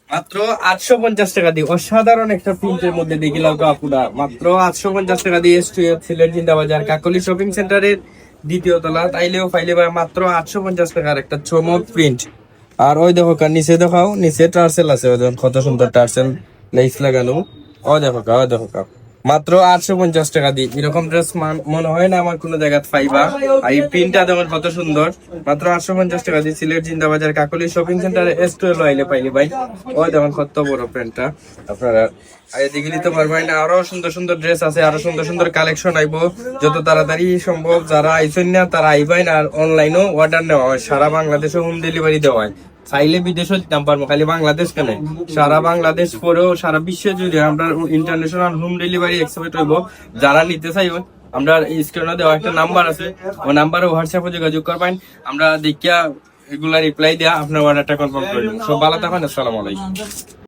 মাত্র 850 টাকা দিয়ে অসাধারণ একটা প্রিন্টের মধ্যে দেখিলাম তো আপুরা, মাত্র 850 টাকা দিয়ে সিলেট জিন্দাবাজার কাকলি শপিং সেন্টারের দ্বিতীয় তলা তাইলেও ফাইলে ভাই মাত্র 850 টাকার একটা চমক প্রিন্ট। আর ওই দেখো নিচে দেখাও, নিচে টার্সেল আছে, ওই দেখো কত সুন্দর টার্সেল লেস লাগানো। ও দেখো ওই দেখো মাত্র 850 টাকা দিয়ে এরকম ড্রেস মনে হয় না আমার কোনো জায়গায় পাইবা। আর এই প্রিন্টটা দেখুন কত সুন্দর, মাত্র 850 টাকা দিয়ে সিলেট জিন্দাবাজার কাকলি শপিং সেন্টারে S12 আইলে পাইলে ভাই। ওই দেখুন কত বড় প্রিন্টটা, আপনারা এদিকে নিতে পারবেন। আরো সুন্দর সুন্দর ড্রেস আছে, আরো সুন্দর সুন্দর কালেকশন আইবো যত তাড়াতাড়ি সম্ভব। যারা আইসেন না তারা আইবেন, আর অনলাইনেও অর্ডার নেওয়া হয়, সারা বাংলাদেশে হোম ডেলিভারি দেওয়া হয়। চাইলে বিদেশও দিতাম পারবো, খালি বাংলাদেশ কেন, সারা বাংলাদেশ পরেও সারা বিশ্বে যদি আমরা ইন্টারন্যাশনাল হোম ডেলিভারি এক্সপেক্ট হইব। যারা নিতে চাইব আমরা স্ক্রিনে দেওয়া একটা নাম্বার আছে, ওই নাম্বারে হোয়াটসঅ্যাপে যোগাযোগ করবেন। আমরা দেখিয়া এগুলা রিপ্লাই দেয়া আপনার অর্ডারটা কনফার্ম করে দেবো। সব ভালো থাকবেন, আসসালামু আলাইকুম।